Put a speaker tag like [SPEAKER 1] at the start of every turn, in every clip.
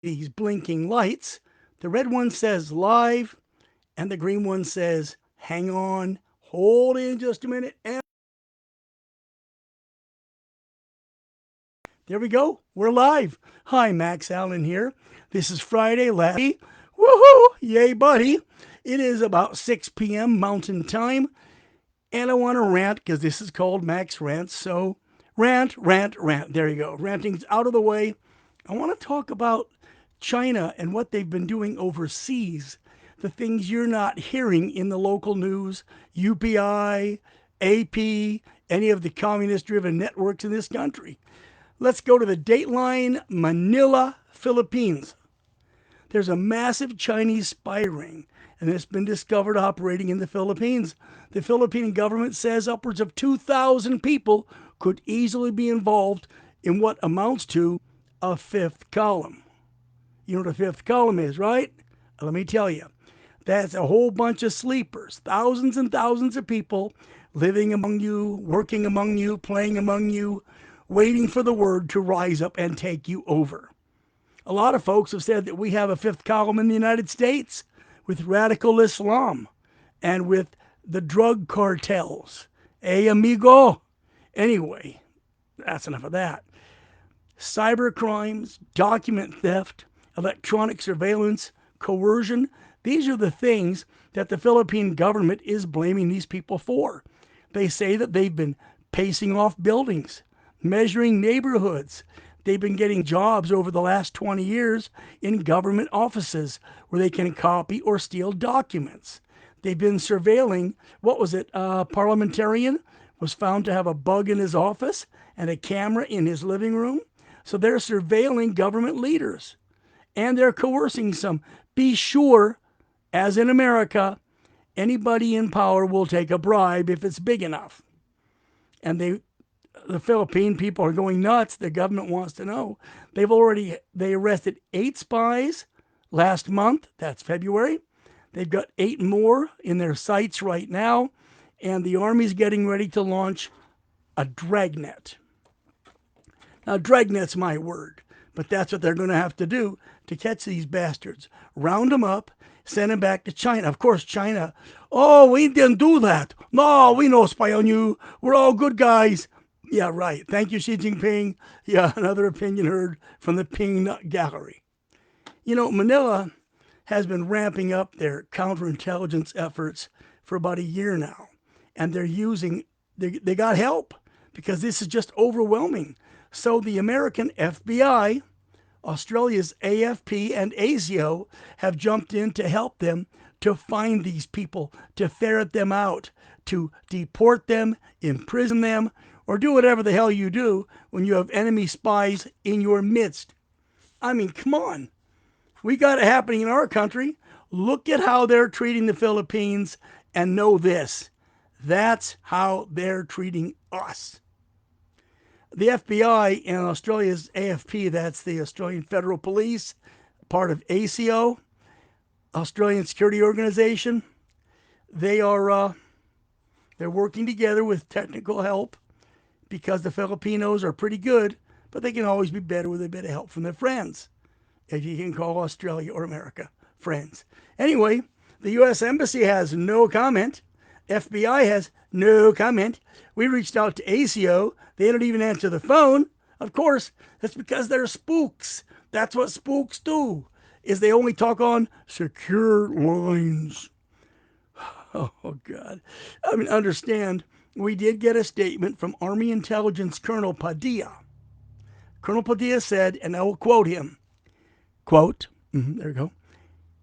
[SPEAKER 1] these blinking lights. The red one says live, and the green one says hang on, hold in just a minute, and there we go. We're live. Hi, Max Allen here. This is Friday, woohoo! Yay, buddy! It is about 6 p.m. Mountain Time, and I want to rant because this is called Max Rants. So, rant, rant, rant. There you go. Ranting's out of the way. I want to talk about China and what they've been doing overseas. The things you're not hearing in the local news, UPI, AP, any of the communist driven networks in this country. Let's go to the Dateline Manila, Philippines. There's a massive Chinese spy ring, and it's been discovered operating in the Philippines. The Philippine government says upwards of 2,000 people could easily be involved in what amounts to a fifth column. You know what a fifth column is, right? Let me tell you. That's a whole bunch of sleepers, thousands and thousands of people living among you, working among you, playing among you, waiting for the word to rise up and take you over. A lot of folks have said that we have a fifth column in the United States with radical Islam and with the drug cartels. Hey, amigo. Anyway, that's enough of that. Cybercrimes, document theft, electronic surveillance, coercion. These are the things that the Philippine government is blaming these people for. They say that they've been pacing off buildings, measuring neighborhoods. They've been getting jobs over the last 20 years in government offices where they can copy or steal documents. They've been surveilling, what was it, a parliamentarian was found to have a bug in his office and a camera in his living room. So they're surveilling government leaders and they're coercing some. Be sure, as in America, anybody in power will take a bribe if it's big enough. And the Philippine people are going nuts. The government wants to know. They arrested 8 spies last month. That's February. They've got 8 more in their sights right now, and the Army's getting ready to launch a dragnet. Now, dragnet's my word, but that's what they're going to have to do to catch these bastards. Round them up, send them back to China. Of course, China, oh, we didn't do that. No, we no spy on you. We're all good guys. Yeah, right. Thank you, Xi Jinping. Yeah, another opinion heard from the Ping Nut Gallery. You know, Manila has been ramping up their counterintelligence efforts for about a year now. And they got help because this is just overwhelming. So the American FBI, Australia's AFP, and ASIO have jumped in to help them to find these people, to ferret them out, to deport them, imprison them, or do whatever the hell you do when you have enemy spies in your midst. I mean, come on. We got it happening in our country. Look at how they're treating the Philippines and know this. That's how they're treating us. The FBI and Australia's AFP, that's the Australian Federal Police, part of ASIO, Australian Security Organization, they're working together with technical help because the Filipinos are pretty good, but they can always be better with a bit of help from their friends, if you can call Australia or America friends. Anyway, the U.S. Embassy has no comment. FBI has no comment. We reached out to ASIO. They don't even answer the phone. Of course, that's because they're spooks. That's what spooks do, is they only talk on secure lines. Oh, God. I mean, understand, we did get a statement from Army Intelligence Colonel Padilla. Colonel Padilla said, and I will quote him, quote, there we go,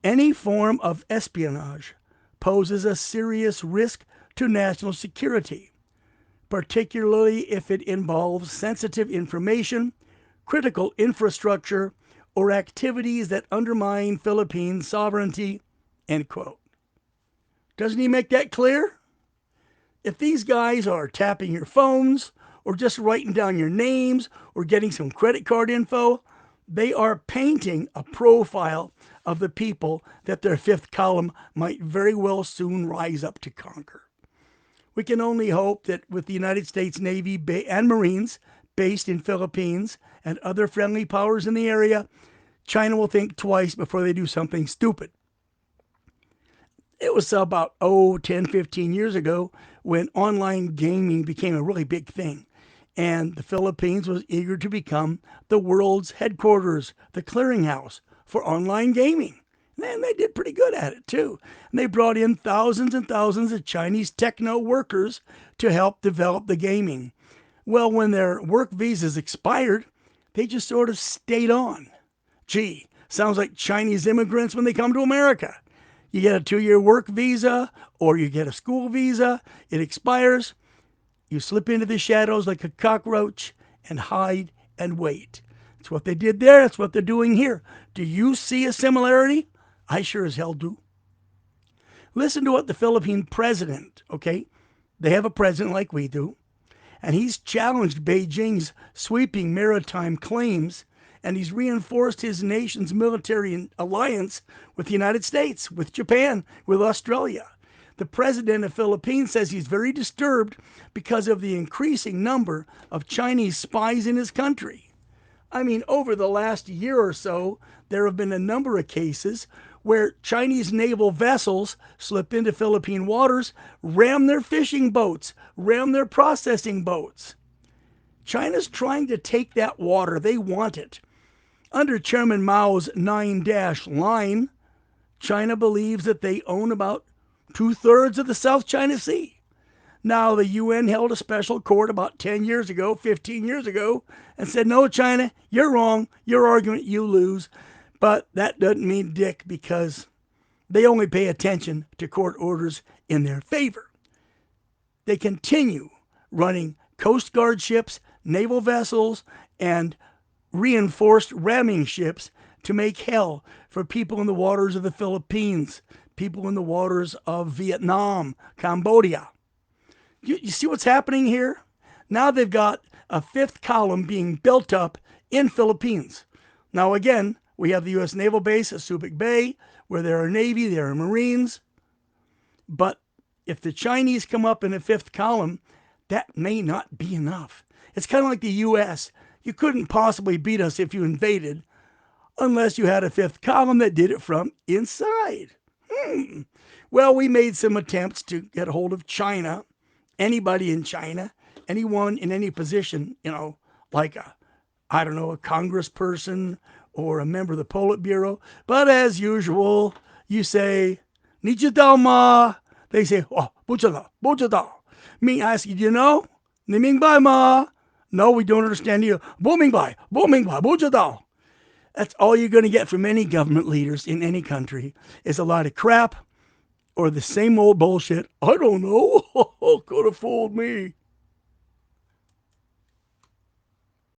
[SPEAKER 1] any form of espionage poses a serious risk to national security, particularly if it involves sensitive information, critical infrastructure, or activities that undermine Philippine sovereignty, end quote. Doesn't he make that clear? If these guys are tapping your phones or just writing down your names or getting some credit card info, they are painting a profile of the people that their fifth column might very well soon rise up to conquer. We can only hope that with the United States Navy and Marines based in Philippines and other friendly powers in the area, China will think twice before they do something stupid. It was about 10, 15 years ago when online gaming became a really big thing. And the Philippines was eager to become the world's headquarters, the clearinghouse for online gaming. And they did pretty good at it too. And they brought in thousands and thousands of Chinese techno workers to help develop the gaming. Well, when their work visas expired, they just sort of stayed on. Gee, sounds like Chinese immigrants when they come to America. You get a 2-year work visa or you get a school visa, it expires, you slip into the shadows like a cockroach and hide and wait. That's what they did there. That's what they're doing here. Do you see a similarity? I sure as hell do. Listen to what the Philippine president, okay? They have a president like we do, and he's challenged Beijing's sweeping maritime claims, and he's reinforced his nation's military alliance with the United States, with Japan, with Australia. The president of the Philippines says he's very disturbed because of the increasing number of Chinese spies in his country. I mean, over the last year or so, there have been a number of cases where Chinese naval vessels slip into Philippine waters, ram their fishing boats, ram their processing boats. China's trying to take that water. They want it. Under Chairman Mao's 9-dash line, China believes that they own about 2/3 of the South China Sea. Now, the UN held a special court about 10 years ago, 15 years ago, and said, no, China, you're wrong. Your argument, you lose. But that doesn't mean dick because they only pay attention to court orders in their favor. They continue running Coast Guard ships, naval vessels, and reinforced ramming ships to make hell for people in the waters of the Philippines, people in the waters of Vietnam, Cambodia. You see what's happening here? Now they've got a fifth column being built up in Philippines. Now again, we have the U.S. Naval Base at Subic Bay, where there are Navy, there are Marines. But if the Chinese come up in a fifth column, that may not be enough. It's kind of like the U.S. You couldn't possibly beat us if you invaded unless you had a fifth column that did it from inside. Well, we made some attempts to get a hold of China, anybody in China, anyone in any position, like a congressperson or a member of the Politburo. But as usual, you say, 你知道吗? They say, 不知道, 不知道. Me ask you, do you know? 你明白吗? No, we don't understand you. 不明白, 不明白, 不知道. That's all you're going to get from any government leaders in any country is a lot of crap or the same old bullshit. I don't know. Could have fooled me.